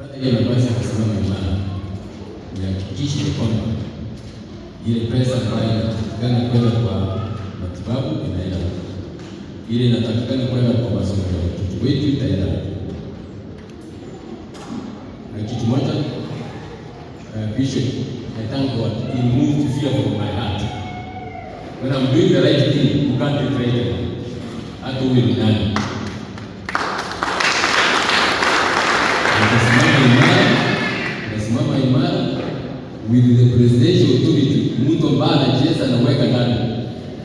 Kupata ile nafasi ya kusimama imara, nihakikishe kwamba ile pesa ambayo inatakikana kwenda kwa matibabu inaenda, ile inatakikana kwenda kwa masomo ya watoto wetu itaenda. Na kitu moja, Bishop, I thank God, He removed fear from my heart. When I'm doing the right thing, you can't be afraid. Hata uwe ni nani. Nasimama imara with the presidential authority. Mtu ambaye anacheza na weka ndani.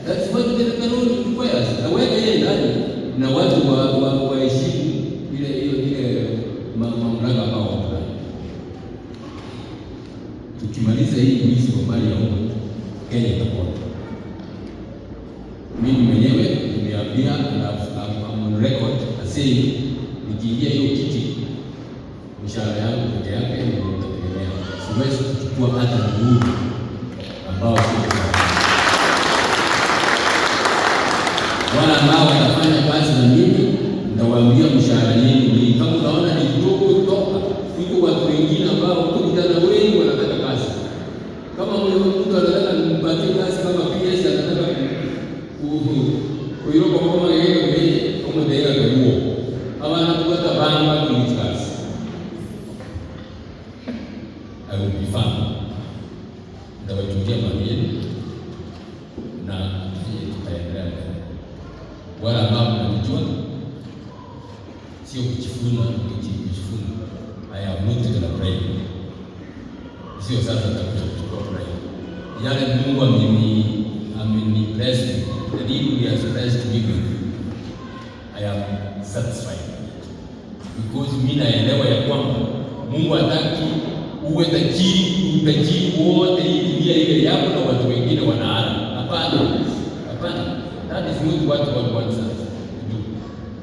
That's what the law requires. Aweka yeye ndani na watu waheshimu ile mamlaka ambao wako. Tukimaliza hii wizi wa mali ya umma, Kenya itakuwa. Mimi mwenyewe nimeambia na on record saying nikiingia hiyo kiti mshahara yangu peke yake ndio nitategemea. Siwezi kuchukua hata nguvu ambao wala ambao wanafanya kazi na mimi, nitawaambia mshahara yenu ni kama unaona ni kidogo kutoka huko. Watu wengine ambao vijana wengi wanataka kazi, kama mtu anataka nimpatie kazi kama PS anataka kuiroka kama yeye kama ndio huo ama anataka banga kazi, I will be fine. Nitawachungia mamia na tutaendelea. Wala ambao mnajua sio kujifuna, kujifuna. I have not taken a break. Sio sasa nitakuchukua break. Yale Mungu ameni bless, the deal He has blessed me with, I am satisfied. Because mimi naelewa ya kwamba Mungu hataki uwe tajiri wote dunia ile yako na watu wengine wanaana. Hapana. That is not what God wants us to do.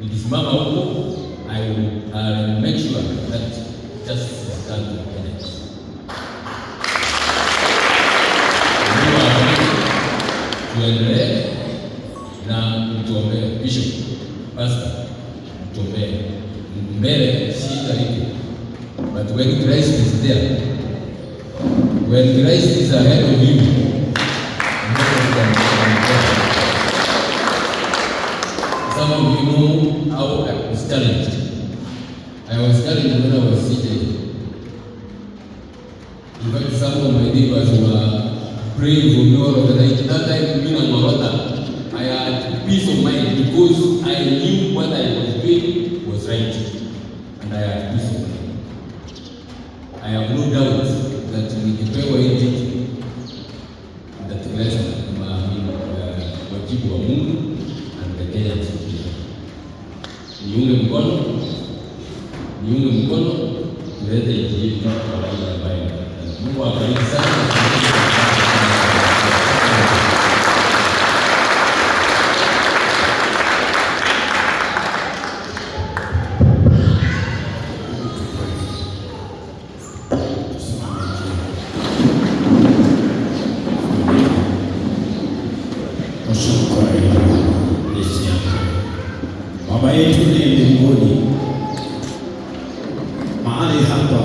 Nikisimama huko, I will make sure that justice is done to the Kenyans. Tuendelee na mtuombee Bishop, Pastor, mtuombee mbele shida hiki. But when Christ is there, when Christ is ahead of you, some of you know how I was challenged. I was challenged when I was seated. In fact, some of my neighbors were praying for me all of the night. That time, me and Marota, I had peace of mind because I knew what I was doing was right, and I had peace of mind. I have no doubt that nikipewa hii nitatekeleza wajibu wa Mungu and the Kenyans. Niunge mkono tulete nchi yetu kwa raia ambaye Mungu awabariki sana. Baba yetu ni mbinguni, mahali hapa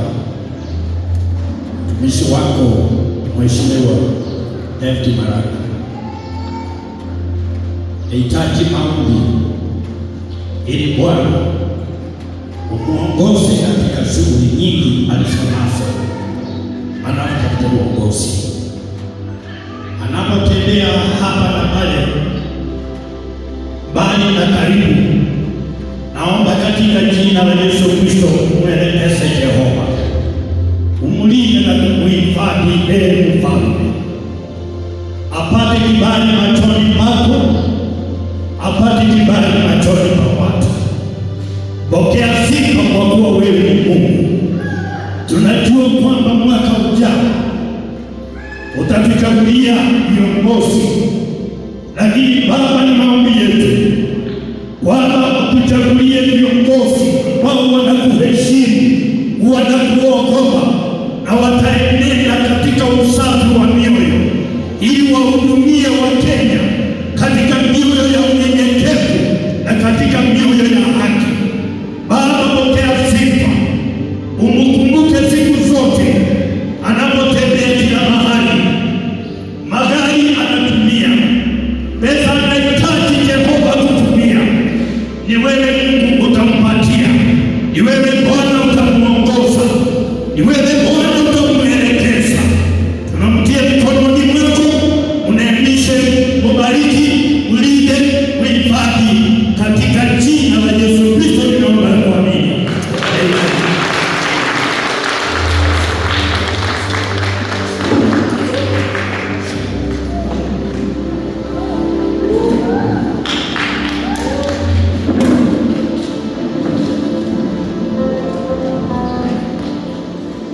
mtumishi wako Mheshimiwa David Maraga nahitaji maombi ili Bwana umuongoze katika shughuli nyingi alizonazo, anapotafuta uongozi, anapotembea hapa na pale, mbali na karibu. Naomba katika jina la Yesu Kristo umwelekeze Jehova, umlinde na kumuhifadhi. Mfalme, apate kibali machoni pako, apate kibali machoni pa watu. Pokea sifa kwa kuwa wewe ni Mungu. Tunajua kwamba mwaka ujao utatuchagulia viongozi, lakini Baba, ni maombi yetu kwamba utuchagulie viongozi ambao wanakuheshimu, wanakuogopa na wataenenda katika usafi wa mioyo, ili wahudumie Wakenya katika mioyo ya unyenyekevu na katika mioyo ya haki. Baba, pokea